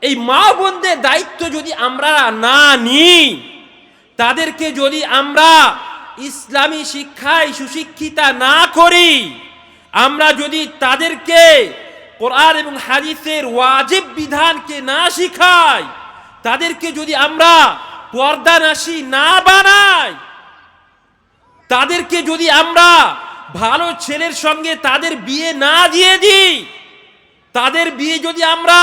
এই মা বোনদের দায়িত্ব যদি আমরা না নিই, তাদেরকে যদি আমরা ইসলামী শিক্ষায় সুশিক্ষিতা না করি, আমরা যদি তাদেরকে কোরআন এবং হাদিসের ওয়াজিব বিধানকে না শিখাই, তাদেরকে যদি আমরা পর্দানাশী না বানাই, তাদেরকে যদি আমরা ভালো ছেলের সঙ্গে তাদের বিয়ে না দিয়ে দিই, তাদের বিয়ে যদি আমরা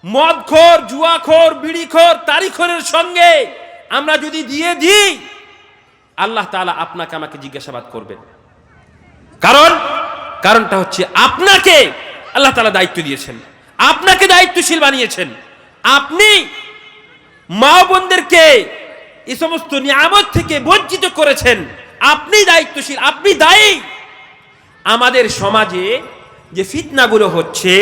মদখোর, জুয়াখোর, বিড়িখোর, তারিখোরের সঙ্গে আমরা যদি দিয়ে দিই, আল্লাহ তাআলা আপনাকে আমাকে জিজ্ঞাসাবাদ করবেন। কারণটা হচ্ছে আপনাকে আল্লাহ তাআলা দায়িত্ব দিয়েছেন, আপনাকে দায়িত্বশীল বানিয়েছেন। আপনি মা বোনদেরকে এই সমস্ত নিয়ামত থেকে বঞ্চিত করেছেন, আপনি দায়িত্বশীল, আপনি দায়ী। আমাদের সমাজে যে ফিতনাগুলো হচ্ছে,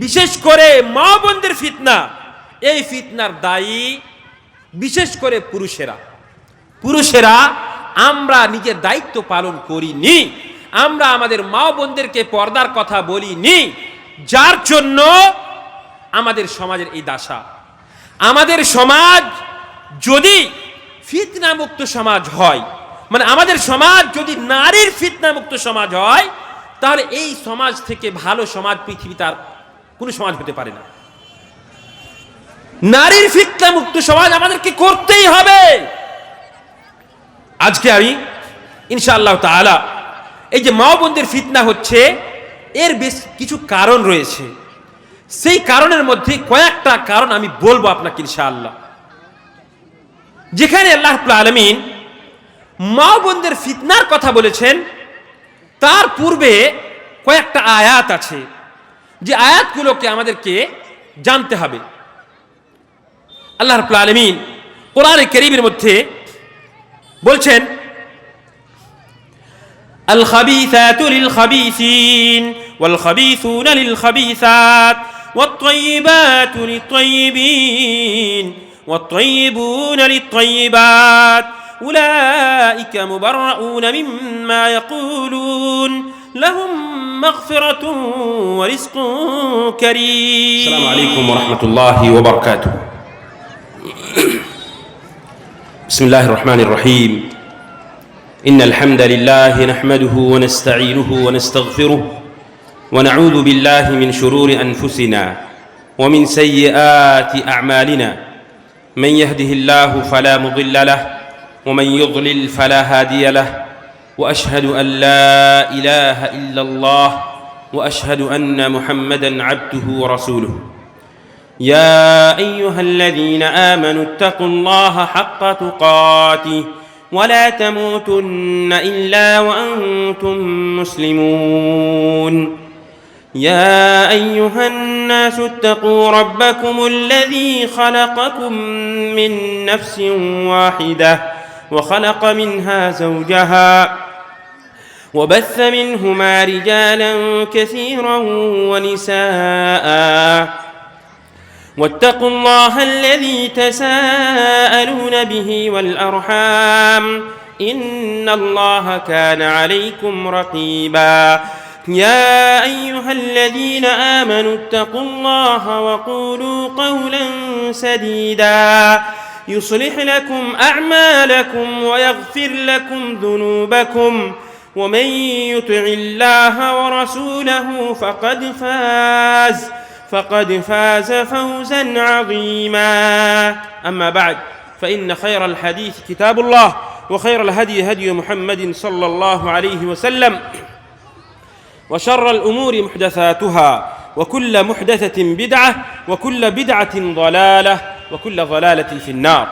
বিশেষ করে মা বোনদের ফিতনা, এই ফিতনার দায়ী বিশেষ করে পুরুষেরা। আমরা নিজের দায়িত্ব পালন করিনি, আমরা আমাদের মা বোনদেরকে পর্দার কথা বলিনি, যার জন্য আমাদের সমাজের এই দশা। আমাদের সমাজ যদি ফিতনা মুক্ত সমাজ হয়, মানে আমাদের সমাজ যদি নারীর ফিতনা মুক্ত সমাজ হয়, তাহলে এই সমাজ থেকে ভালো সমাজ পৃথিবীতে আর কোন সমাজ হতে পারে না। নারীর ফিতনা মুক্ত সমাজ আমাদেরকে করতেই হবে। আজকে আমি ইনশাআল্লাহ তাআলা এই যে মা বোনদের ফিতনা হচ্ছে, এর বেশ কিছু কারণ রয়েছে। সেই কারণের মধ্যে কয়েকটা কারণ আমি বলবো আপনাকে ইনশাআল্লাহ। যেখানে আল্লাহ রাব্বুল আলামিন মা বোনদের ফিতনার কথা বলেছেন, তার পূর্বে কয়েকটা আয়াত আছে, যে আয়াতগুলোকে আমাদেরকে জানতে হবে। আল্লাহ রাব্বুল আলামিন কোরআনে কারীমের মধ্যে বলছেন, আল খাবিসাতু লিল খাবিসিন ওয়াল খাবিসুনা লিল খাবিসাত ওয়াত তাইয়িবাতু লিত তাইয়িবিন ওয়াত তাইয়িবুনা লিত তাইয়িবাত উলাইকা মুবাররাউনা মিম্মা ইয়াকুলুন লাহুম মাগফিরাতুন ওয়া রিজকুন কারীম। আসসালামু আলাইকুম ওয়া রাহমাতুল্লাহি ওয়া বারাকাতুহু। বিসমিল্লাহির রহমানির রহিম। ইন্নাল হামদালিল্লাহি নাহমাদুহু ওয়া নাস্তাঈনুহু ওয়া নাস্তাগফিরুহু ওয়া নাউযু বিল্লাহি মিন শুরুরি আনফুসিনা ওয়া মিন সাইয়্যাতি আ'মালিনা। মান ইয়াহদিহিল্লাহু ফালা মুদিল্লা লাহু ওয়া মান ইউদ্লিল ফালা হাদিয়া লাহু ওয়া আশহাদু আন লা ইলাহা ইল্লাল্লাহ ওয়া আশহাদু আন্না মুহাম্মাদান আবদুহু ওয়া রাসূলুহু। يا أيها الذين آمنوا اتقوا الله حق تقاته ولا تموتن إلا وأنتم مسلمون. يا أيها الناس اتقوا ربكم الذي خلقكم من نفس واحدة وخلق منها زوجها وبث منهما رجالا كثيرا ونساء واتقوا الله الذي تساءلون به والأرحام إن الله كان عليكم رقيبا. يا أيها الذين آمنوا اتقوا الله وقولوا قولا سديدا يصلح لكم أعمالكم ويغفر لكم ذنوبكم ومن يطع الله ورسوله فقد فاز فوزا عظيما. أما بعد، فإن خير الحديث كتاب الله وخير الهدي هدي محمد صلى الله عليه وسلم وشر الأمور محدثاتها وكل محدثة بدعة وكل بدعة ضلالة وكل ضلالة في النار.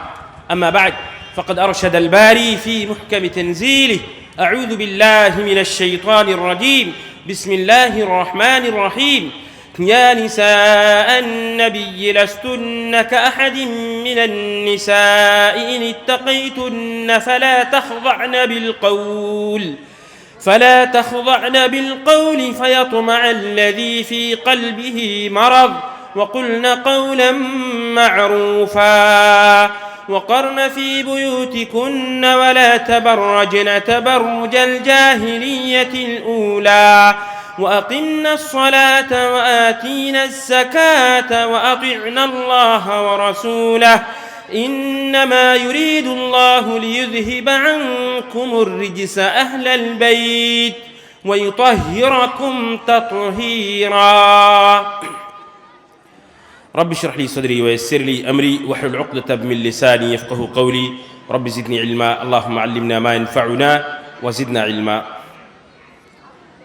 أما بعد، فقد أرشد الباري في محكم تنزيله: أعوذ بالله من الشيطان الرجيم، بسم الله الرحمن الرحيم. يا نساء النبي لستن كأحد من النساء إن اتقيتن فلا تخضعن بالقول فيطمع الذي في قلبه مرض وقلن قولا معروفا وقرن في بيوتكن ولا تبرجن تبرج الجاهلية الأولى وأقمنا الصلاة وآتينا الزكاة وأطعنا الله ورسوله إنما يريد الله ليذهب عنكم الرجس أهل البيت ويطهركم تطهيرا رب اشرح لي صدري ويسر لي أمري واحلل عقدة من لساني يفقهوا قولي رب زدني علما اللهم علمنا ما ينفعنا وزدنا علما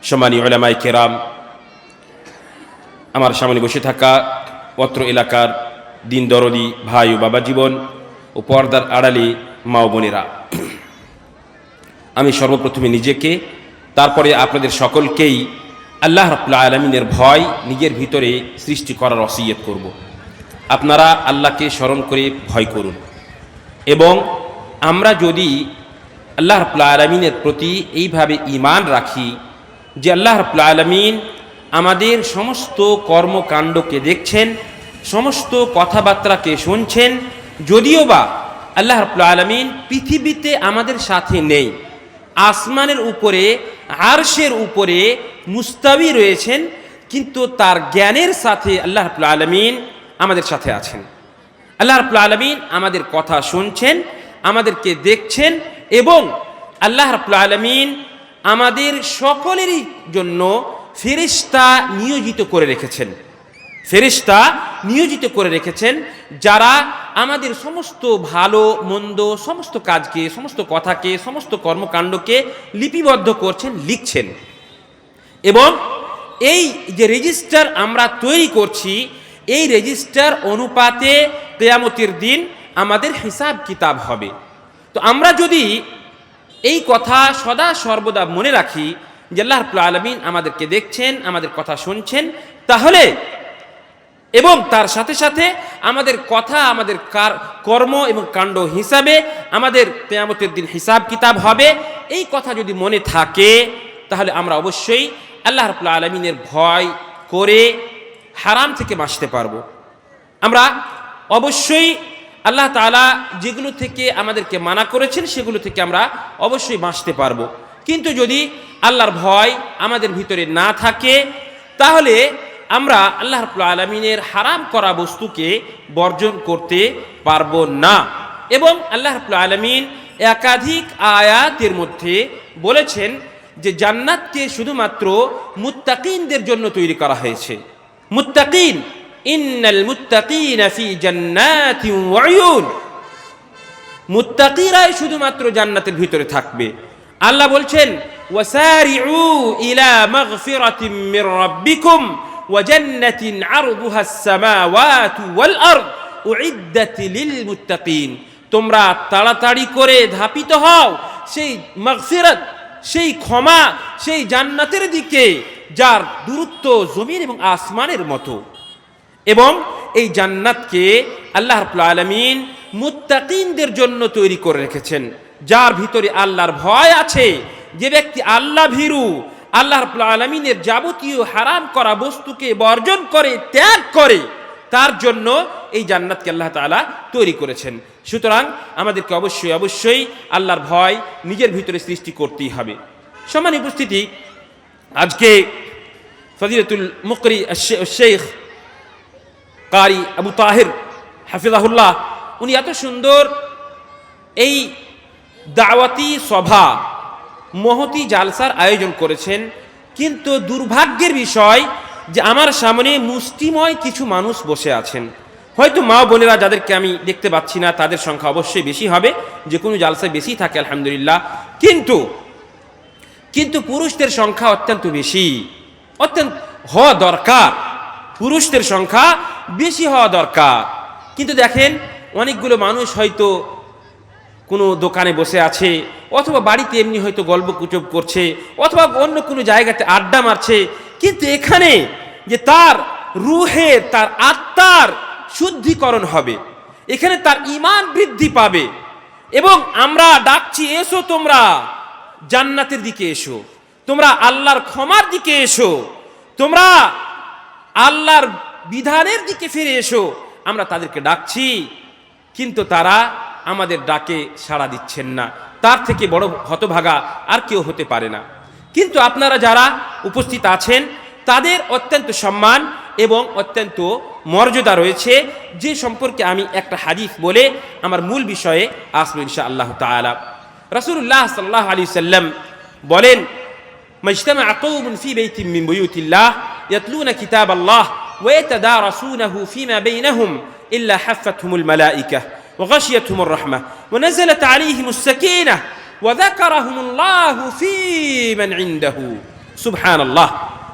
সম্মানীয় উলামায়ে কেরাম, আমার সামনে বসে থাকা অত্র এলাকার দিন দরদি ভাই ও বাবা জীবন ও পর্দার আড়ালে মা ও বোনেরা, আমি সর্বপ্রথমে নিজেকে, তারপরে আপনাদের সকলকেই আল্লাহ রাব্বুল আলামিনের ভয় নিজের ভিতরে সৃষ্টি করার ওসিয়ত করব। আপনারা আল্লাহকে স্মরণ করে ভয় করুন এবং আমরা যদি আল্লাহ রাব্বুল আলামিনের প্রতি এইভাবে ঈমান রাখি যে আল্লাহ রাব্বুল আলামিন আমাদের সমস্ত কর্মকাণ্ডকে দেখছেন, সমস্ত কথাবার্তাকে শুনছেন, যদিও বা আল্লাহ রাব্বুল আলামিন পৃথিবীতে আমাদের সাথে নেই, আসমানের উপরে আরশের উপরে মুস্তাবি রয়েছেন, কিন্তু তার জ্ঞানের সাথে আল্লাহ রাব্বুল আলামিন আমাদের সাথে আছেন। আল্লাহ রাব্বুল আলামিন আমাদের কথা শুনছেন, আমাদেরকে দেখছেন এবং আল্লাহ রাব্বুল আলামিন আমাদের সকলেরই জন্য ফেরেশতা নিয়োজিত করে রেখেছেন। ফেরেশতা নিয়োজিত করে রেখেছেন যারা আমাদের সমস্ত ভালো মন্দ, সমস্ত কাজকে, সমস্ত কথাকে, সমস্ত কর্মকাণ্ডকে লিপিবদ্ধ করছেন, লিখছেন। এবং এই যে রেজিস্টার আমরা তৈরি করছি, এই রেজিস্টার অনুপাতে কিয়ামতের দিন আমাদের হিসাব কিতাব হবে। তো আমরা যদি এই কথা সদা সর্বদা মনে রাখি যে আল্লাহ রাব্বুল আলামিন আমাদেরকে দেখছেন, আমাদের কথা শুনছেন, তাহলে এবং তার সাথে সাথে আমাদের কথা, আমাদের কর্ম এবং কাণ্ড হিসাবে আমাদের কিয়ামতের দিন হিসাব কিতাব হবে, এই কথা যদি মনে থাকে তাহলে আমরা অবশ্যই আল্লাহ রাব্বুল আলামিনের ভয় করে হারাম থেকে বাঁচতে পারবো। আমরা অবশ্যই আল্লাহ তাআলা যেগুলো থেকে আমাদেরকে মানা করেছেন সেগুলো থেকে আমরা অবশ্যই বাঁচতে পারবো। কিন্তু যদি আল্লাহর ভয় আমাদের ভিতরে না থাকে তাহলে আমরা আল্লাহ রাব্বুল আলামিনের হারাম করা বস্তুকে বর্জন করতে পারবো না। এবং আল্লাহ রাব্বুল আলামিন একাধিক আয়াতের মধ্যে বলেছেন যে জান্নাতকে শুধুমাত্র মুত্তাকিনদের জন্য তৈরি করা হয়েছে। মুত্তাকিন, ইন্নাল মুত্তাকিনা ফি জান্নাতিন ওয়া উয়ুন, মুত্তাকিরাই শুধুমাত্র জান্নাতের ভিতরে থাকবে। আল্লাহ বলছেন ওয়াসারিউ ইলা মাগফিরাতিন মির রাব্বিকুম ওয়া জান্নাতিন আরদুহাস সামাওয়াতু ওয়াল আরদ উইদ্দাত লিল মুত্তাকিন, তোমরা তাড়াতাড়ি করে ধাপিত হও সেই মাগফিরাত, সেই ক্ষমা, সেই জান্নাতের দিকে যার দূরত্ব জমিন এবং আসমানের মতো। এবং এই জান্নাতকে আল্লাহ রাব্বুল আলামিন মুত্তাকিনদের জন্য তৈরি করে রেখেছেন, যার ভিতরে আল্লাহর ভয় আছে। যে ব্যক্তি আল্লাহ ভীরু, আল্লাহ রাব্বুল আলামিনের যাবতীয় হারাম করা বস্তুকে বর্জন করে, ত্যাগ করে, তার জন্য এই জান্নাতকে আল্লাহ তাআলা তৈরি করেছেন। সুতরাং আমাদেরকে অবশ্যই অবশ্যই আল্লাহর ভয় নিজের ভিতরে সৃষ্টি করতেই হবে। সম্মানিত উপস্থিতি, আজকে ফজিলাতুল মুকরি শেখ কারি আবু তাহের হাফিজাহুল্লাহ, উনি এত সুন্দর এই দাওয়াতি সভা, মহতি জালসার আয়োজন করেছেন, কিন্তু দুর্ভাগ্যের বিষয় যে আমার সামনে মুষ্টিময় কিছু মানুষ বসে আছেন। হয়তো মা বোনেরা যাদেরকে আমি দেখতে পাচ্ছি না তাদের সংখ্যা অবশ্যই বেশি হবে, যে কোনো জালসায় বেশি থাকে আলহামদুলিল্লাহ, কিন্তু পুরুষদের সংখ্যা অত্যন্ত বেশি, অত্যন্ত হওয়া দরকার, পুরুষদের সংখ্যা বেশি হওয়া দরকার। কিন্তু দেখেন অনেকগুলো মানুষ হয়তো কোনো দোকানে বসে আছে, অথবা বাড়িতে এমনি হয়তো গল্প গুজব করছে, অথবা অন্য কোনো জায়গাতে আড্ডা মারছে, কিন্তু এখানে যে তার রুহের, তার আত্মার শুদ্ধিকরণ হবে, এখানে তার ঈমান বৃদ্ধি পাবে। এবং আমরা ডাকছি, এসো তোমরা জান্নাতের দিকে এসো, তোমরা আল্লাহর ক্ষমার দিকে এসো, তোমরা আল্লাহর বিধানের দিকে ফিরে এসো, আমরা তাদেরকে ডাকছি, কিন্তু তারা আমাদের ডাকে সাড়া দিচ্ছেন না। তার থেকে বড় হতভাগা আর কেউ হতে পারে না। কিন্তু আপনারা যারা উপস্থিত আছেন তাদের অত্যন্ত সম্মান এবং অত্যন্ত মর্যাদা রয়েছে, যে সম্পর্কে আমি একটা হাদিস বলে আমার মূল বিষয়ে আসবো ইনশাআল্লাহ তাআলা। রাসূলুল্লাহ সাল্লাল্লাহু আলাইহি সাল্লাম বলেন, মাজতামাআ কওমুন ফি বাইতিন মিন বুয়ুতিল্লাহ ইয়াতলুনা কিতাবাল্লাহ ওয়া ইয়াতাদারাসুনাহু ফীমা বাইনাহুম ইল্লা হাফাতহুমুল মালায়েকা ওয়া গাশিয়াতহুমুর রাহমাহ ওয়া নাযালাত আলাইহিমুস সাকিনাহ ওয়া যাকারাহুমুল্লাহু ফী মান ইনদাহু। সুবহানাল্লাহ।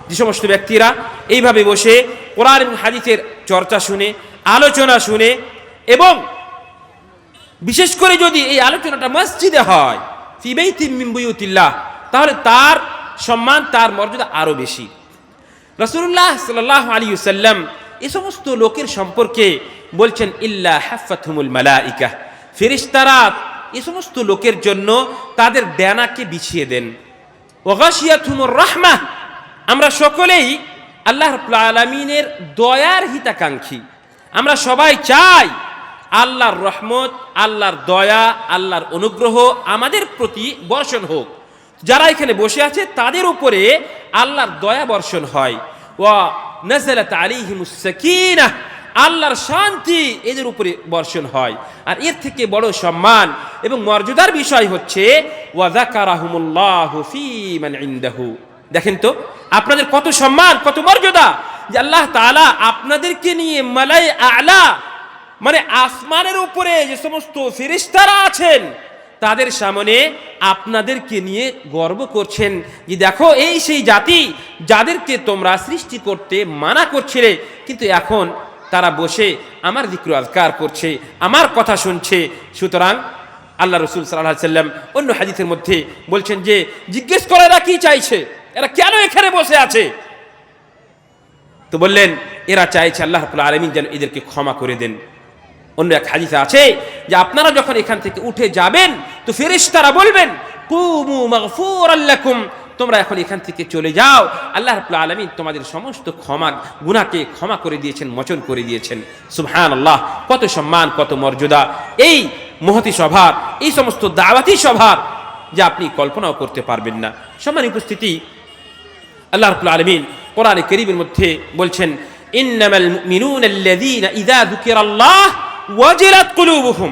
যে সমস্ত ব্যক্তিরা এইভাবে বসে কোরআন এবং হাদিসের চর্চা শুনে, আলোচনা শুনে, এবং বিশেষ করে যদি এই আলোচনাটা মসজিদে হয়, ফি বাইতিন মিন বুয়ুতিল্লাহ, তাহলে তার সম্মান, তার মর্যাদা আরো বেশি। রাসূলুল্লাহ সাল্লাল্লাহু আলাইহি ওয়াসাল্লাম এই সমস্ত লোকের সম্পর্কে বলছেন, ইল্লা হাফাতহুমুল মালায়েকা, ফেরেশতারা এই সমস্ত লোকের জন্য তাদের ডানাকে বিছিয়ে দেন। ওয়া গাশিয়াতহুমুর রাহমাহ, আমরা সকলেই আল্লাহ রাব্বুল আলামিনের দয়ার হিতাকাঙ্ক্ষী। আমরা সবাই চাই আল্লাহর রহমত, আল্লাহর দয়া, আল্লাহর অনুগ্রহ আমাদের প্রতি বর্ষণ হোক। যারা এখানে বসে আছে তাদের উপরে আল্লাহর দয়া বর্ষণ হয়। ওয়া নাযালাত আলাইহিমুস সাকিনাহ, আল্লাহর শান্তি এদের উপরে বর্ষণ হয়। আর এর থেকে বড় সম্মান এবং মর্যাদার বিষয় হচ্ছে ওয়া যাকারাহুমুল্লাহু ফী মান ইনদাহু। দেখেন তো আপনাদের কত সম্মান, কত মর্যাদা, যে আল্লাহ তাআলা আপনাদেরকে নিয়ে মালাই আ'লা, মানে আসমানের উপরে যে সমস্ত ফেরেশতারা আছেন তাদের সামনে আপনাদেরকে নিয়ে গর্ব করছেন, যে দেখো এই সেই জাতি যাদেরকে তোমরা সৃষ্টি করতে মানা করছিলে, কিন্তু এখন তারা বসে আমার যিকর আজকার করছে, আমার কথা শুনছে। সুতরাং আল্লাহ রাসূল সাল্লাল্লাহু আলাইহি ওয়াসাল্লাম অন্য হাদিসের মধ্যে বলছেন যে জিজ্ঞেস করে এরা কি চাইছে, এরা কেন এখানে বসে আছে? তো বললেন এরা চাইছে আল্লাহ রাব্বুল আলামিন যেন এদেরকে ক্ষমা করে দেন। অন্য এক হাদিসে আছে যে আপনারা যখন এখান থেকে উঠে যাবেন তো ফেরেশতারা বলবেন, কুমু মাগফুরাল লাকুম, তোমরা এখন এখান থেকে চলে যাও, আল্লাহ রাব্বুল আলামিন তোমাদের সমস্ত গুনাহকে ক্ষমা করে দিয়েছেন, মোচন করে দিয়েছেন। সুবহানাল্লাহ। কত সম্মান, কত মর্যাদা এই মহতি সভার, এই সমস্ত দাওয়াতি সভার, যা আপনি কল্পনাও করতে পারবেন না। সম্মানিত উপস্থিতি, আল্লাহ রাব্বুল আলামিন কোরআনে কারীমের মধ্যে বলছেন, ইন্নামাল মুমিনুনা আল্লাযীনা ইযা যুকিরাল্লাহ ওয়াজিলাত কুলুবুহুম।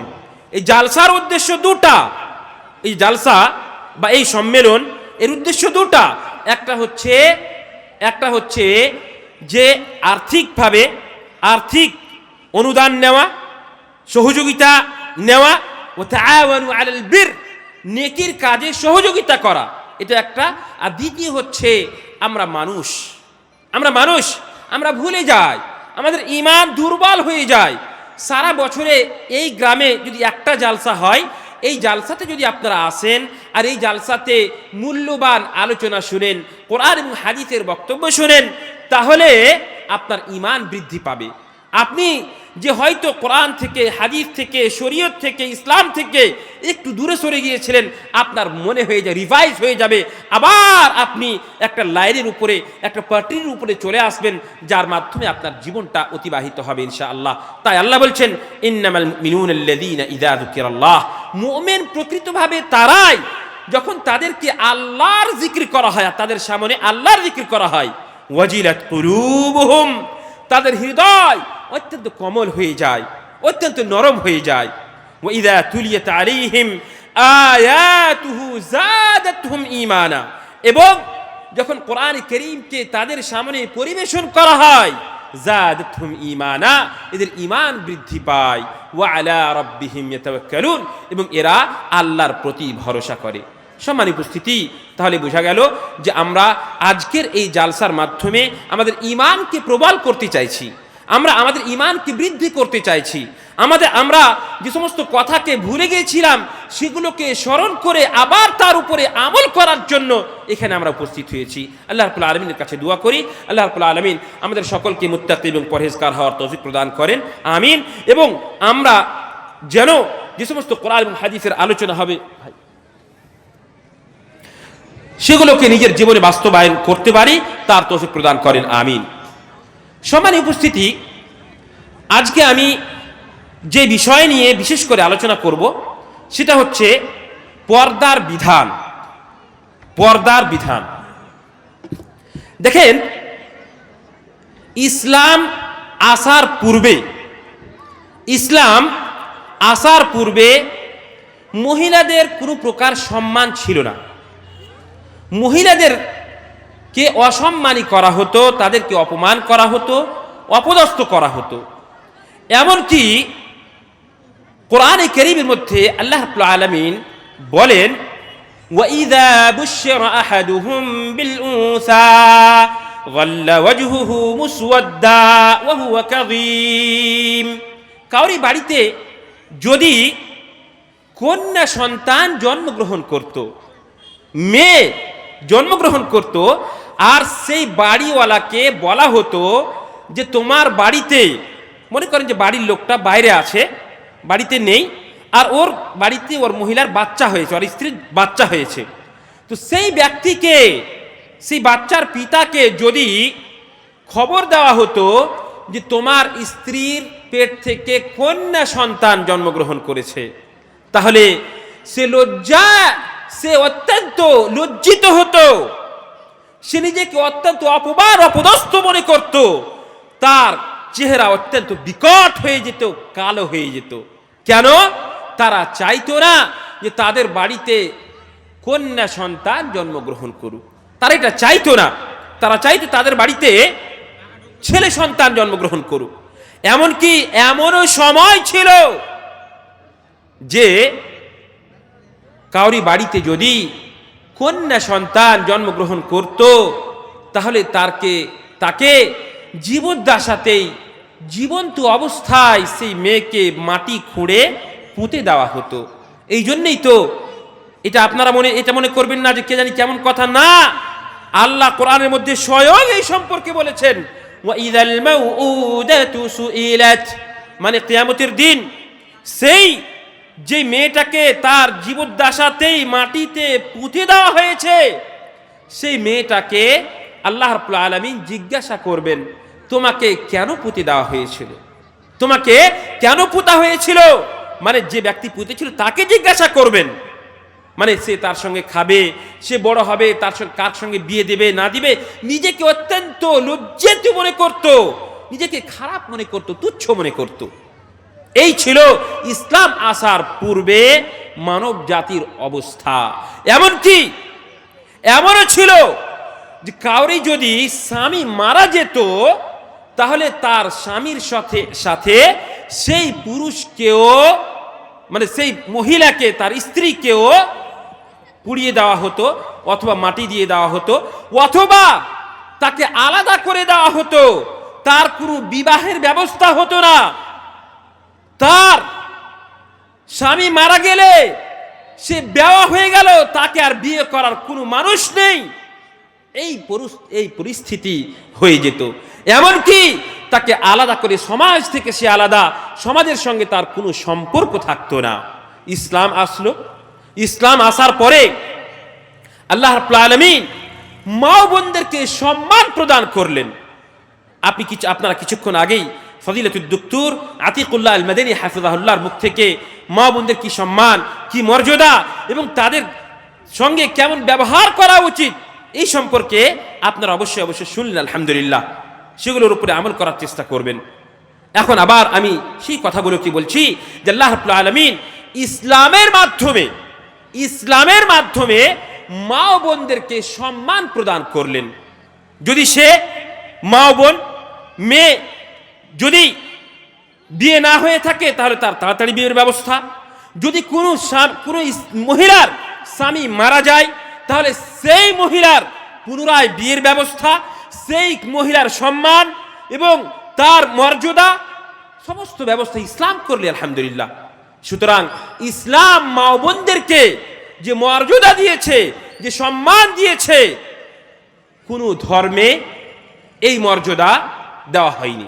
এই জালসার উদ্দেশ্য দুটা, এই জালসা বা এই সম্মেলন এর উদ্দেশ্য দুটা। একটা হচ্ছে যে আর্থিকভাবে আর্থিক অনুদান নেওয়া, সহযোগিতা নেওয়া, ও তাআওয়ানু আলাল বির, নেকির কাজে সহযোগিতা করা, এটা একটা। আর দ্বিতীয় হচ্ছে আমরা মানুষ আমরা ভুলে যাই, আমাদের ঈমান দুর্বল হয়ে যায়। সারা বছরে এই গ্রামে যদি একটা জালসা হয়, এই জালসাতে যদি আপনারা আসেন আর এই জালসাতে মূল্যবান আলোচনা শুনেন, কোরআন এবং হাদিসের বক্তব্য শুনেন, তাহলে আপনার ঈমান বৃদ্ধি পাবে। আপনি যে হয়তো কোরআন থেকে, হাদিস থেকে, শরীয়ত থেকে, ইসলাম থেকে একটু দূরে সরে গিয়েছিলেন, আপনার মনে হয়ে যায়, রিভাইজ হয়ে যাবে, আবার আপনি একটা লাইনের উপরে, একটা পার্টির উপরে চলে আসবেন, যার মাধ্যমে আপনার জীবনটা অতিবাহিত হবে ইনশাআল্লাহ। তাই আল্লাহ বলছেন, ইন্নামাল মুমিনুনা আল্লাযীনা ইযা যুকিরাল্লাহ, মুমিন প্রকৃতভাবে তারাই যখন তাদেরকে আল্লাহর জিকির করা হয়, তাদের সামনে আল্লাহর জিকির করা হয়, ওয়াজিলাত কুলুবুহুম, তাদের হৃদয় অত্যন্ত কোমল হয়ে যায়, অত্যন্ত নরম হয়ে যায়। ওয়া ইযা তুলিয়াত আলাইহিম আয়াতুহু যাদাতহুম ঈমানা, এবং যখন কোরআন কারীমকে তাদের সামনে পরিবেশন করা হয়, যাদাতহুম ঈমানা, এদের ঈমান বৃদ্ধি পায়। ওয়া আলা রাব্বিহিম ইয়াতাওয়াক্কালুন, এবং এরা আল্লাহর প্রতি ভরসা করে। সম্মানিত উপস্থিতি, তাহলে বোঝা গেল যে আমরা আজকের এই জালসার মাধ্যমে আমাদের ঈমানকে প্রবল করতে চাইছি, আমরা আমাদের ঈমানকে বৃদ্ধি করতে চাইছি। আমরা যে সমস্ত কথাকে ভুলে গিয়েছিলাম সেগুলোকে স্মরণ করে আবার তার উপরে আমল করার জন্য এখানে আমরা উপস্থিত হয়েছি। আল্লাহ রাব্বুল আলামিনের কাছে দোয়া করি, আল্লাহ রাব্বুল আলামিন আমাদের সকলকে মুত্তাকি এবং পরহেজগার হওয়ার তৌফিক প্রদান করেন, আমিন। এবং আমরা যেন যে সমস্ত কোরআন এবং হাদিসের আলোচনা হবে সেগুলোকে নিজের জীবনে বাস্তবায়ন করতে পারি, তার তৌফিক প্রদান করেন, আমিন। সম্মানিত উপস্থিতি, আজকে আমি যে বিষয় নিয়ে বিশেষ করে আলোচনা করব সেটা হচ্ছে পর্দার বিধান। দেখেন, ইসলাম আসার পূর্বে মহিলাদের কোনো প্রকার সম্মান ছিল না। মহিলাদেরকে অসম্মানী করা হতো, তাদেরকে অপমান করা হতো, অপদস্থ করা হতো। এমনকি কোরআনে কারীমের মধ্যে আল্লাহ রাব্বুল আলামিন বলেন, ওয়াইযা বুশিরা আহাদুহুম বিল উনসা যাল্লা ওয়াজহুহু মুসওয়াদ্দা ওয়া হুয়া কাযীম। কাউরি বাড়িতে যদি কন্যা সন্তান জন্মগ্রহণ করত, মেয়ে জন্মগ্রহণ করত, আর সেই বাড়িওয়ালাকে বলা হতো যে তোমার বাড়িতে, মনে করেন যে বাড়ির লোকটা বাইরে আছে, বাড়িতে নেই, আর ওর বাড়িতে ওর মহিলার বাচ্চা হয়েছে, ওর স্ত্রীর বাচ্চা হয়েছে, তো সেই ব্যক্তিকে, সেই বাচ্চার পিতাকে যদি খবর দেওয়া হতো যে তোমার স্ত্রীর পেট থেকে কন্যা সন্তান জন্মগ্রহণ করেছে, তাহলে সে অত্যন্ত লজ্জিত হতো, সে নিজেকে অত্যন্ত অপমান অপদস্থ মনে করত, তার চেহারা অত্যন্ত বিকট হয়ে যেত, কালো হয়ে যেত। কেন? তারা চাইতো না যে তাদের বাড়িতে কন্যা সন্তান জন্মগ্রহণ করুক, তারা এটা চাইতো না। তারা চাইতো তাদের বাড়িতে ছেলে সন্তান জন্মগ্রহণ করুক। এমনকি এমনও সময় ছিল যে কাউরি বাড়িতে যদি কন্যা সন্তান জন্মগ্রহণ করত, তাহলে তাকে জীবদ্দশাতেই, জীবন্ত অবস্থায় সেই মেয়েকে মাটি খুঁড়ে পুঁতে দেওয়া হতো। এই জন্যই তো এটা আপনারা এটা মনে করবেন না যে কে জানি কেমন কথা, না, আল্লাহ কোরআনের মধ্যে স্বয়ং এই সম্পর্কে বলেছেন, ওয়াইযাল মাউউদাতু সুইলাত, মানে কিয়ামতের দিন সেই যে মেয়েটাকে তার জীবদ্দশাতেই মাটিতে পুঁতে দেওয়া হয়েছে, সেই মেয়েটাকে আল্লাহ রাব্বুল আলামিন জিজ্ঞাসা করবেন, তোমাকে কেন পুঁতে দেওয়া হয়েছিল, তোমাকে কেন পুঁতা হয়েছিল, মানে যে ব্যক্তি পুঁতেছিল তাকে জিজ্ঞাসা করবেন। মানে সে তার সঙ্গে খাবে, সে বড় হবে, তার সঙ্গে কার সঙ্গে বিয়ে দেবে না দিবে, নিজেকে অত্যন্ত লজ্জিত মনে করত, নিজেকে খারাপ মনে করত, তুচ্ছ মনে করত। এই ছিল ইসলাম আসার পূর্বে মানব জাতির অবস্থা। এমনকি এমনও ছিল যে কাউরি যদি স্বামী মারা যেত, তাহলে তার স্বামীর সাথে সেই পুরুষকেও, মানে সেই মহিলাকে, তার স্ত্রীকেও পুড়িয়ে দেওয়া হতো, অথবা মাটি দিয়ে দেওয়া হতো, অথবা তাকে আলাদা করে দেওয়া হতো। তার কোনো বিবাহের ব্যবস্থা হতো না। তার স্বামী মারা গেলে সে বেওয়া হয়ে গেল, তাকে আর বিয়ে করার কোনো মানুষ নেই, এই পরিস্থিতি হয়ে যেত। এমনকি তাকে আলাদা করে সমাজ থেকে সে আলাদা, সমাজের সঙ্গে তার কোনো সম্পর্ক থাকতো না। ইসলাম আসলো, ইসলাম আসার পরে আল্লাহ রাব্বুল আলামিন মা বোনদেরকে সম্মান প্রদান করলেন। আপনারা কিছুক্ষণ আগেই ফজিলাতুদ দুক্তুর আতিকুল্লাহ আল মাদানী হাফিজাহুল্লাহর মুখ থেকে মা বোনদের কি সম্মান, কি মর্যাদা এবং তাদের সঙ্গে কেমন ব্যবহার করা উচিত, এই সম্পর্কে আপনারা অবশ্যই শুনলেন। আলহামদুলিল্লাহ, সেগুলোর উপরে আমল করার চেষ্টা করবেন। এখন আবার আমি সেই কথাগুলো কি বলছি যে আল্লাহ রাব্বুল আলামিন ইসলামের মাধ্যমে মা বোনদেরকে সম্মান প্রদান করলেন। যদি সে মা বোন, মেয়ে যদি বিয়ে না হয়ে থাকে, তাহলে তার তাড়াতাড়ি বিয়ের ব্যবস্থা। যদি কোনো মহিলার স্বামী মারা যায়, তাহলে সেই মহিলার পুনরায় বিয়ের ব্যবস্থা, সেই মহিলার সম্মান এবং তার মর্যাদা, সমস্ত ব্যবস্থা ইসলাম করলে আলহামদুলিল্লাহ। সুতরাং ইসলাম মা বোনদেরকে যে মর্যাদা দিয়েছে, যে সম্মান দিয়েছে, কোনো ধর্মে এই মর্যাদা দেওয়া হয়নি।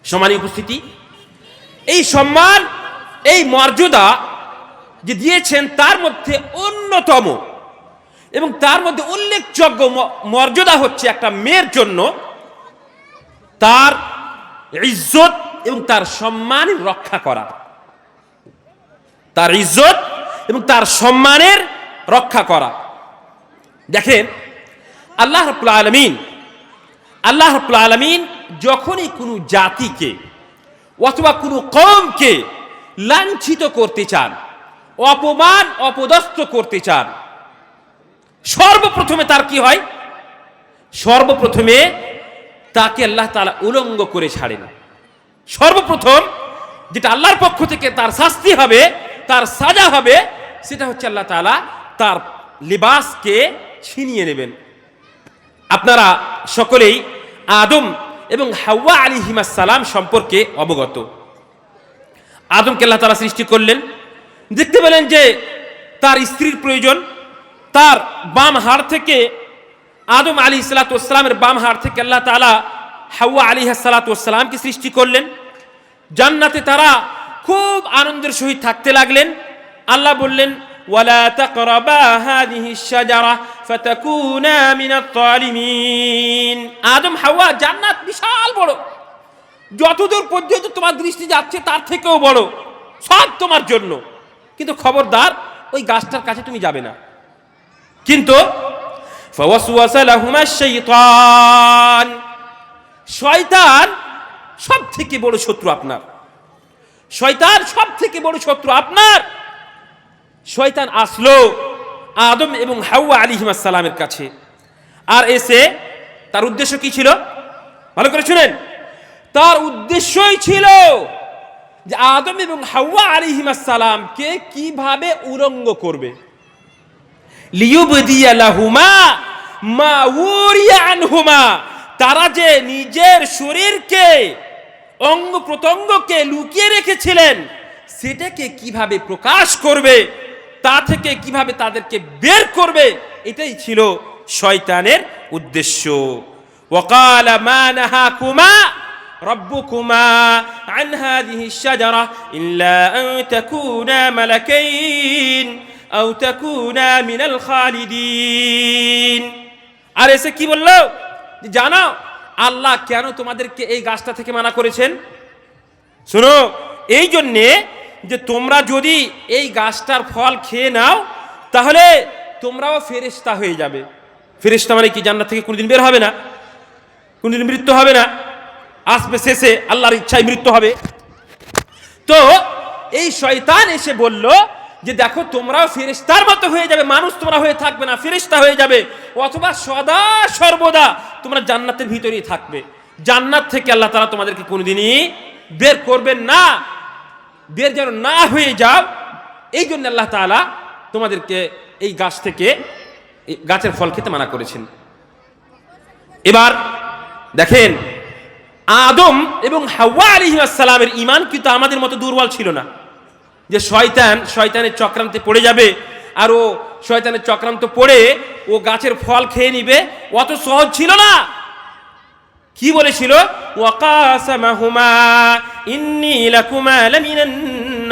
সম্মানিত উপস্থিতি, এই সম্মান, এই মর্যাদা যে দিয়েছেন, তার মধ্যে অন্যতম এবং তার মধ্যে উল্লেখযোগ্য মর্যাদা হচ্ছে একটা মেয়ের জন্য তার ইজ্জত এবং তার সম্মানের রক্ষা করা, তার ইজ্জত এবং তার সম্মানের রক্ষা করা। দেখেন, আল্লাহ রাব্বুল আলামিন যখনই কোনো জাতিকে অথবা কোনো কওমকে লাঞ্ছিত করতে চান, অপমান অপদস্থ করতে চান, সর্বপ্রথমে তার কি হয়? সর্বপ্রথমে তাকে আল্লাহ তাআলা উলঙ্গ করে ছাড়েন। সর্বপ্রথম যেটা আল্লাহর পক্ষ থেকে তার শাস্তি হবে, তার সাজা হবে, সেটা হচ্ছে আল্লাহ তাআলা তার লিবাসকে ছিনিয়ে নেবেন। আপনারা সকলেই আদম এবং হাওয়া আলাইহিস সালাম সম্পর্কে অবগত। আদমকে আল্লাহ তাআলা সৃষ্টি করলেন, দেখতে পেলেন যে তার স্ত্রীর প্রয়োজন। তার বাম হাড় থেকে, আদম আলাইহিস সালামের বাম হাড় থেকে আল্লাহ তাআলা হাওয়া আলাইহিস সালামকে সৃষ্টি করলেন। জান্নাতে তারা খুব আনন্দের সহিত থাকতে লাগলেন। আল্লাহ বললেন, ওয়ালা তাকরাবা হাযিহিশ শাজারা ফাতাকুনা মিনাত তালিমিন। আদম হাওয়া, জান্নাত বিশাল বড়, যতদূর পর্যন্ত তোমার দৃষ্টি যাচ্ছে তার থেকেও বড়, সব তোমার জন্য, কিন্তু খবরদার ওই গাছটার কাছে তুমি যাবে না। কিন্তু ফাওয়াসওয়াসা লাহুমা শাইতান, শয়তান সব থেকে বড় শত্রু আপনার। শয়তান সব থেকে বড় শত্রু আপনার। শয়তান আসলো আদম এবং হাওয়া আলাইহিস সালামের কাছে, আর এসে তার উদ্দেশ্য কি ছিল? ভালো করে শুনেন, তার উদ্দেশ্যই ছিল যে আদম এবং হাওয়া আলাইহিস সালামকে কিভাবে উলঙ্গ করবে। লিয়ুবদিয়া লাহুমা মা উরিয়া আনহুমা, তারা যে নিজের শরীরকে, অঙ্গ প্রত্যঙ্গকে লুকিয়ে রেখেছিলেন, সেটাকে কিভাবে প্রকাশ করবে, তা থেকে কিভাবে তাদেরকে বের করবে, এটাই ছিল শয়তানের উদ্দেশ্য। ওয়াকালা মা নাহাকুমা রাব্বুকুমা আন হাযিহিশ শাজারা ইল্লা আন তাকুনা মালাকাইন আও তাকুনা মিনাল খালিদিন। আর এসে কি বলল? জানো আল্লাহ কেন তোমাদেরকে এই গাছটা থেকে মানা করেছেন? শোনো, এই জন্যে যে তোমরা যদি এই গাছটার ফল খেয়ে নাও তাহলে তোমরাও ফেরেশতা হয়ে যাবে। ফেরেশতা মানে কি? জান্নাত থেকে কোনোদিন বের হবে না, কোনোদিন মৃত্যু হবে না, আসবে শেষে আল্লাহর ইচ্ছায় মৃত্যু হবে। তো এই শয়তান এসে বলল যে দেখো তোমরাও ফেরেশতার মতো হয়ে যাবে, মানুষ তোমরা হয়ে থাকবে না, ফেরেশতা হয়ে যাবে, অথবা সদা সর্বদা তোমরা জান্নাতের ভিতরেই থাকবে। জান্নাত থেকে আল্লাহ তাআলা তোমাদেরকে কোনোদিনই বের করবেন না, বের যেন না হয়ে যাও, এই জন্য আল্লাহ তাআলা তোমাদেরকে এই গাছ থেকে, এই গাছের ফল খেতে মানা করেছেন। এবার দেখেন, আদম এবং হাওয়া আলাইহিস সালামের ঈমান কিন্তু আমাদের মতো দুর্বল ছিল না যে শয়তানের চক্রান্তে পড়ে যাবে আর ও শয়তানের চক্রান্ত পড়ে ও গাছের ফল খেয়ে নিবে। অত সহজ ছিল না। কি বলেছিল? ওয়াকাসামাহুমা ইন্নী লাকুমা লামিনান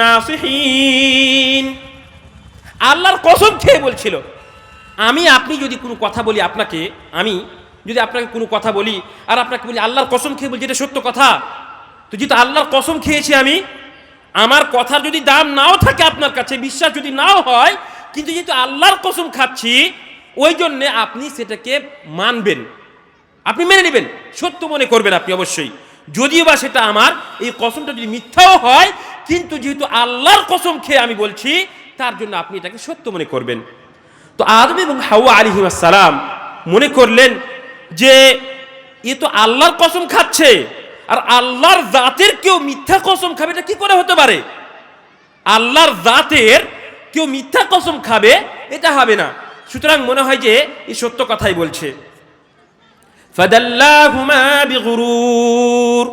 নাসিহিন। আল্লাহর কসম খেয়ে বলছিল, আপনি যদি কোনো কথা বলি, আমি যদি আপনাকে কোনো কথা বলি আর আপনাকে বলি আল্লাহর কসম খেয়ে বলছি, এটা সত্য কথা, তো যেহেতু আল্লাহর কসম খেয়েছি আমি, আমার কথার যদি দাম নাও থাকে আপনার কাছে, বিশ্বাস যদি নাও হয়, কিন্তু যেহেতু আল্লাহর কসম খাচ্ছি, ওই জন্যে আপনি সেটাকে মানবেন, আপনি মেনে নেবেন, সত্য মনে করবেন আপনি অবশ্যই, যদিও বা সেটা আমার এই কসমটা যদি মিথ্যাও হয়, কিন্তু যেহেতু আল্লাহর কসম খেয়ে আমি বলছি, তার জন্য আপনি এটাকে সত্য মনে করবেন। তো আদম এবং হাওয়া আলাইহিস সালাম মনে করলেন যে এ তো আল্লাহর কসম খাচ্ছে, আর আল্লাহর জাতের কেউ মিথ্যা কসম খাবে, এটা কি করে হতে পারে? আল্লাহর জাতের কেউ মিথ্যা কসম খাবে, এটা হবে না। সুতরাং মনে হয় যে এই সত্য কথাই বলছে। ফাদাল্লাহুমা বিগুরুর,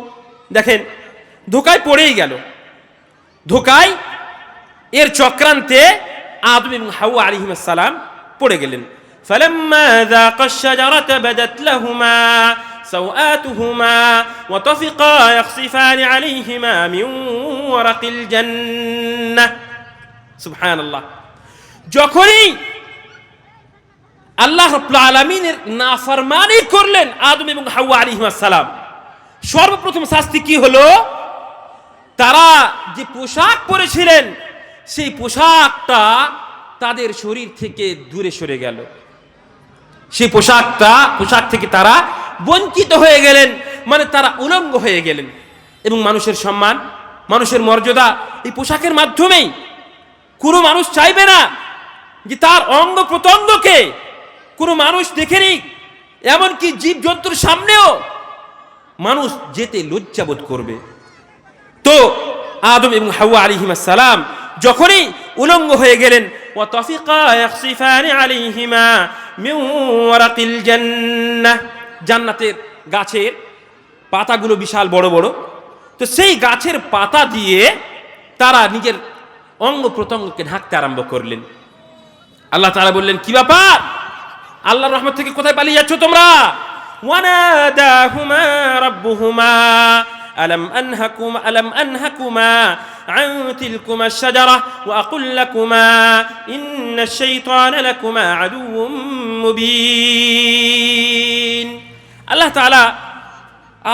দেখেন ধোকায় পড়েই গেল, ধোকায়, এর চক্রান্তে আদম এবং হাওয়া আলাইহিস সালাম পড়ে গেলেন। ফালাম্মা যাকাশ শাজারাতা বাদাত লাহুমা সাওআতুহুমা ওয়া তাফিকা ইয়াখসিফানি আলাইহিমা মিন ওয়ারাকিল জান্নাহ। সুবহানাল্লাহ। যখনই আল্লাহ রাব্বুল আলামিনের নাফরমানি করলেন আদম এবং হাওয়া আলাইহিস সালাম, সর্বপ্রথম শাস্তি কি হলো? তারা যে পোশাক পরেছিলেন সেই পোশাকটা তাদের শরীর থেকে দূরে সরে গেল। সেই পোশাক থেকে তারা বঞ্চিত হয়ে গেলেন, মানে তারা উলঙ্গ হয়ে গেলেন। এবং মানুষের সম্মান, মানুষের মর্যাদা এই পোশাকের মাধ্যমেই। কোনো মানুষ চাইবে না যে তার অঙ্গ প্রত্যঙ্গকে কোনো মানুষ দেখে নিক, এমনকি জীবজন্তুর সামনেও মানুষ যেতে লজ্জাবোধ করবে। তো আদম এবং হাওয়া আলাইহিস সালাম যখনই উলঙ্গ হয়ে গেলেন, ওয়া তাফিকা ইয়াখসিফানি আলাইহিমা মিন ওয়ারাকিল জান্নাহ, জান্নাতের গাছের পাতাগুলো বিশাল বড় বড়, তো সেই গাছের পাতা দিয়ে তারা নিজের অঙ্গ প্রত্যঙ্গকে ঢাকতে আরম্ভ করলেন। আল্লাহ তাআলা বললেন, কি ব্যাপার, আল্লাহর রহমত থেকে কোথায় পালিয়ে যাচ্ছ তোমরা? ওয়ানাদাহুমা রাব্বুহুমা আলাম আনহাকুমা আন তিলকুমা আশ-শাজারা ওয়া আকুল লাকুমা ইন্নাশ শাইতানা লাকুমা আদুউম মুবিন। আল্লাহ তাআলা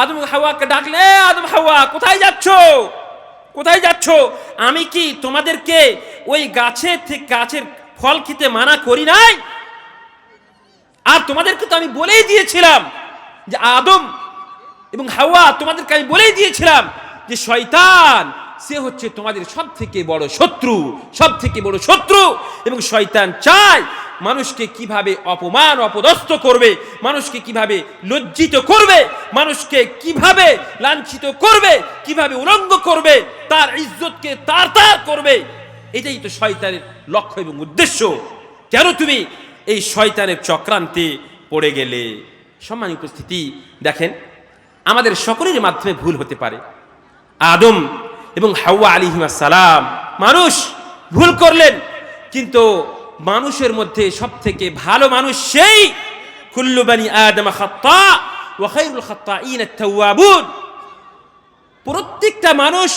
আদম হাওয়াকে ডাকলে, আদম হাওয়া কোথায় যাচ্ছ, কোথায় যাচ্ছ? আমি কি তোমাদেরকে ওই গাছের ফল খেতে মানা করি নাই? আর তোমাদেরকে তো আমি বলেই দিয়েছিলাম যে আদম এবং হাওয়া, তোমাদেরকে আমি বলেই দিয়েছিলাম যে শয়তান সে হচ্ছে তোমাদের সব থেকে বড় শত্রু, এবং শয়তান চায় মানুষকে কিভাবে অপমান অপদস্থ করবে, মানুষকে কিভাবে লজ্জিত করবে, মানুষকে কিভাবে লাঞ্ছিত করবে, কিভাবে উলঙ্গ করবে, তার ইজ্জতকে তার করবে। এটাই তো শয়তানের লক্ষ্য এবং উদ্দেশ্য। কেন তুমি এই শয়তানের চক্রান্তে পড়ে গেলে? সম্মানিত উপস্থিতি, দেখেন আমাদের সকলের মাধ্যমে ভুল হতে পারে। আদম এবং হাওয়া আলাইহিস সালাম মানুষ ভুল করলেন, কিন্তু মানুষের মধ্যে সবথেকে ভালো মানুষ সেই কুল্লু বানি আদম খাত্তা ওয়া খায়রুল খাত্তাঈন আত-তাওয়াবুন। প্রত্যেকটা মানুষ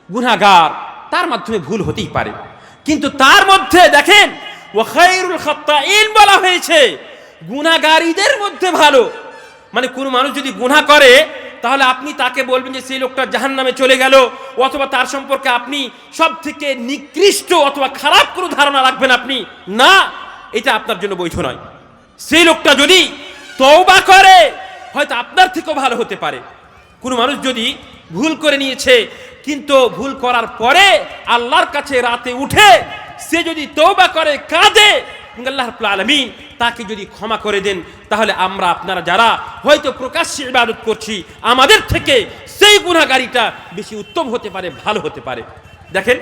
গুনাহগার, তার মাধ্যমে ভুল হতেই পারে, কিন্তু তার মধ্যে দেখেন ওয়া খায়রুল খাত্তাঈন বলা হয়েছে, গুনাহগারীদের মধ্যে ভালো। মানে কোনো মানুষ যদি গুনাহ করে তাহলে আপনি তাকে বলবেন যে সেই লোকটা জাহান্নামে চলে গেল, অথবা তার সম্পর্কে আপনি সব থেকে নিকৃষ্ট অথবা খারাপ কোনো ধারণা রাখবেন আপনি না, এটা আপনার জন্য বৈধ নয়। সেই লোকটা যদি তওবা করে হয়তো আপনার থেকেও ভালো হতে পারে। কোনো মানুষ যদি ভুল করে নিয়েছে, কিন্তু ভুল করার পরে আল্লাহর কাছে রাতে উঠে সে যদি তওবা করে, কাঁদে, আল্লাহ রাব্বুল আলামিন তাকে যদি ক্ষমা করে দেন, তাহলে আমরা আপনারা যারা হয়তো প্রকাশ্যে ইবাদত করছি, আমাদের থেকে সেই গুনাহগারীটা বেশি উত্তম হতে পারে, ভালো হতে পারে। দেখেন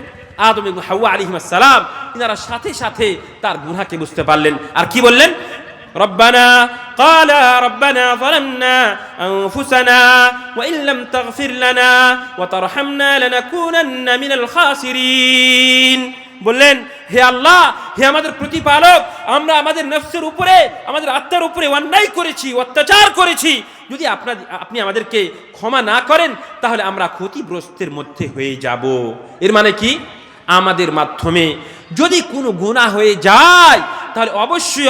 আদম এবং হাওয়া আলাইহিস সালাম ইনারা সাথে সাথে তার গুনাহকে বুঝতে পারলেন, আর কি বললেন? ربنا ظلمنا أنفسنا وإن لم تغفر لنا وترحمنا لنكونن من الخاسرين। বললেন, হে আল্লাহ, হে আমাদের প্রতিপালক, আমরা আমাদের নফসের উপরে, আমাদের আত্মার উপরে অন্যায় করেছি, অত্যাচার করেছি। যদি আপনি আমাদেরকে ক্ষমা না করেন তাহলে আমরা ক্ষতিগ্রস্তের মধ্যে হয়ে যাব। এর মানে কি? আমাদের মাধ্যমে যদি কোনো গুনাহ হয়ে যায় তাহলে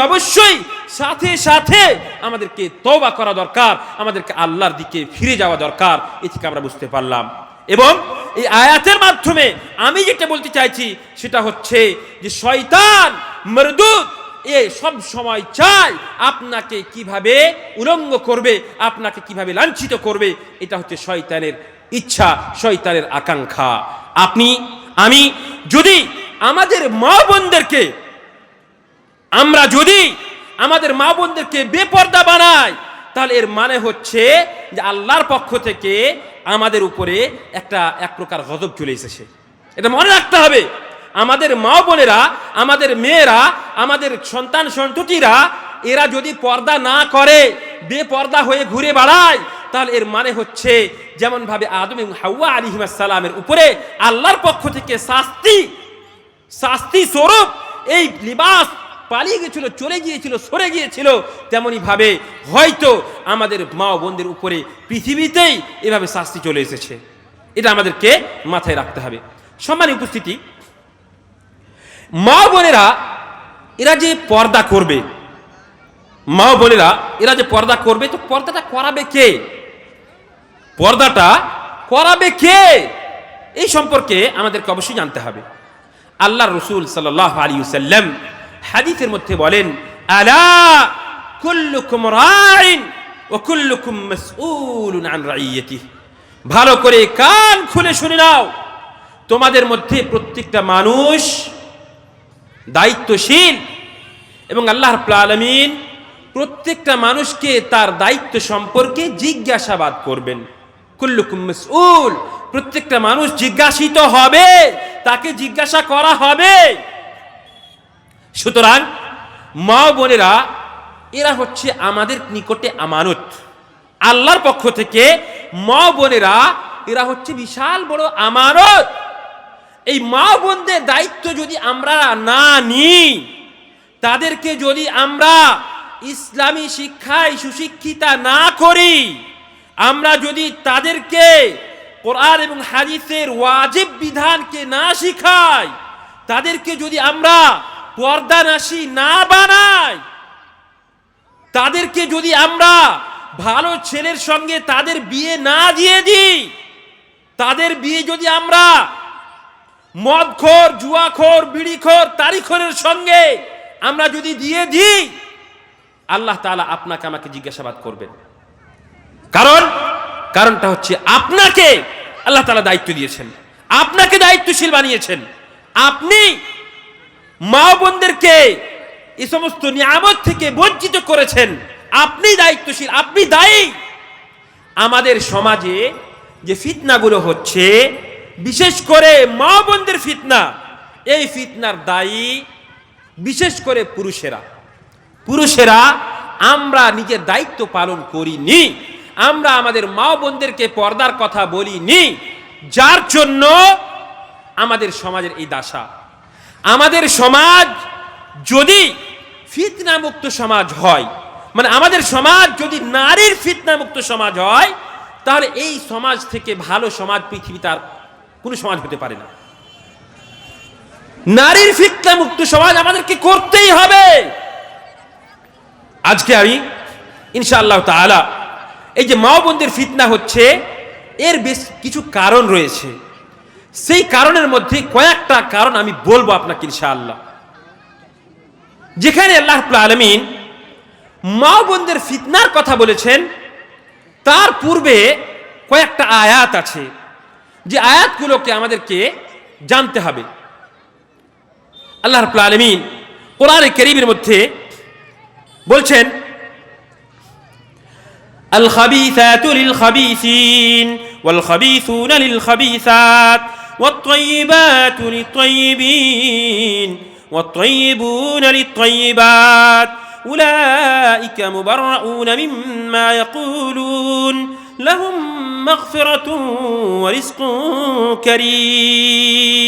অবশ্যই সাথে সাথে আমাদেরকে তওবা করা দরকার, আমাদেরকে আল্লাহর দিকে ফিরে যাওয়া দরকার। এ থেকে আমরা বুঝতে পারলাম। এবং এই আয়াতের মাধ্যমে আমি যেটা বলতে চাইছি সেটা হচ্ছে যে শয়তান মরদুদ সব সময় চায় আপনাকে কিভাবে উলঙ্গ করবে, আপনাকে কিভাবে লাঞ্ছিত করবে। এটা হচ্ছে শয়তানের ইচ্ছা, শয়তানের আকাঙ্ক্ষা। আমি যদি আমাদের মা বোনদেরকে বেপর্দা বানাই, তাহলে এর মানে হচ্ছে যে আল্লাহর পক্ষ থেকে আমাদের উপরে এক প্রকার গজব চলে এসেছে। এটা মনে রাখতে হবে। আমাদের মা বোনেরা, আমাদের মেয়েরা, আমাদের সন্তান সন্ততিরা এরা যদি পর্দা না করে, বেপর্দা হয়ে ঘুরে বেড়ায়, তাহলে এর মানে হচ্ছে যেমন ভাবে আদম এবং হাওয়া আলাইহিস সালামের উপরে আল্লাহর পক্ষ থেকে শাস্তি স্বরূপ এই লিবাস পালিয়ে গিয়েছিল, চলে গিয়েছিল, সরে গিয়েছিল, তেমনি ভাবে হয়তো আমাদের মা বোনদের উপরে পৃথিবীতেই এভাবে শাস্তি চলে এসেছে। এটা আমাদেরকে মাথায় রাখতে হবে। সম্মানিত উপস্থিতি, মা বোনেরা এরা যে পর্দা করবে, তো পর্দাটা করাবে কে? এই সম্পর্কে আমাদেরকে অবশ্যই জানতে হবে। আল্লাহর রাসূল সাল্লাল্লাহু আলাইহি ওয়াসাল্লাম হাদিসের মধ্যে বলেন, আলা কুল্লুকুম রাইন ওয়া কুল্লুকুম মাসউলুন আন রাইয়াতিহি। ভালো করে কান খুলে শুনে নাও, তোমাদের মধ্যে প্রত্যেকটা মানুষ দায়িত্বশীল এবং আল্লাহ রাব্বুল আলামিন প্রত্যেকটা মানুষকে তার দায়িত্ব সম্পর্কে জিজ্ঞাসাবাদ করবেন। কুল্লুকুম মাসউল, প্রত্যেকটা মানুষ জিজ্ঞাসিত হবে, তাকে জিজ্ঞাসা করা হবে। সুতরাং মা বোনেরা, এরা হচ্ছে আমাদের নিকটে আমানত আল্লাহর পক্ষ থেকে। মা বোনেরা এরা হচ্ছে বিশাল বড় আমানত। এই মা বোনদের দায়িত্ব যদি আমরা না নিই, তাদেরকে যদি আমরা ইসলামী শিক্ষায় সুশিক্ষিতা না করি, আমরা যদি তাদেরকে কোরআন এবং হাদিসের ওয়াজিব বিধানকে না শিখাই, তাদেরকে যদি আমরা পর্দানাশী না বানাই, তাদেরকে যদি আমরা ভালো ছেলের সঙ্গে তাদের বিয়ে না দিয়ে দিই, তাদের বিয়ে যদি আমরা মদখোর, জুয়াখোর, বিড়িখোর, তারিখোরের সঙ্গে আমরা যদি দিয়ে দিই, আল্লাহ তাআলা আপনাকে আমাকে জিজ্ঞাসাবাদ করবেন। কারণটা হচ্ছে আপনাকে আল্লাহ তাআলা দায়িত্ব দিয়েছেন, আপনাকে দায়িত্বশীল বানিয়েছেন। আপনি মা বোনদেরকে এই সমস্ত নিয়ামত থেকে বঞ্চিত করেছেন। আপনি দায়িত্বশীল, আপনি দায়ী। আমাদের সমাজে যে ফিতনাগুলো হচ্ছে, বিশেষ করে মা বোনদের ফিতনা, এই ফিতনার দায়ী বিশেষ করে পুরুষেরা। আমরা নিজের দায়িত্ব পালন করিনি, আমরা আমাদের মা বোনদেরকে পর্দার কথা বলিনি, যার জন্য আমাদের সমাজের এই দশা। আমাদের সমাজ যদি ফিতনা মুক্ত সমাজ হয়, মানে আমাদের সমাজ যদি নারীর ফিতনা মুক্ত সমাজ হয়, তাহলে এই সমাজ থেকে ভালো সমাজ পৃথিবীতে আর কোনো সমাজ হতে পারে না। নারীর ফিতনা মুক্ত সমাজ আমাদেরকে করতেই হবে। আজকে আমি ইনশাআল্লাহ তাআলা এই যে মা বোনদের ফিতনা হচ্ছে, এর বেশ কিছু কারণ রয়েছে। সেই কারণের মধ্যে কয়েকটা কারণ আমি বলবো আপনাকে ইনশাআল্লাহ। যেখানে আল্লাহ রাব্বুল আলামিন মা বোনদের ফিতনার কথা বলেছেন, তার পূর্বে কয়েকটা আয়াত আছে, যে আয়াতগুলোকে আমাদেরকে জানতে হবে। আল্লাহ রাব্বুল আলামিন কোরআনে কারীমের মধ্যে বলছেন, আল খাবিসাতু লিল খাবিসিন ওয়াল খাবিসুনা লিল খাবিসাত ওয়াত তাইয়িবাতু লিত তাইয়িবিন ওয়াত তাইয়িবুনা লিত তাইয়িবাত উলাইকা মুবাররাউনা মিম্মা ইয়াকুলুন লাহুম মাগফিরাতুন ওয়া রিজকুন কারীম।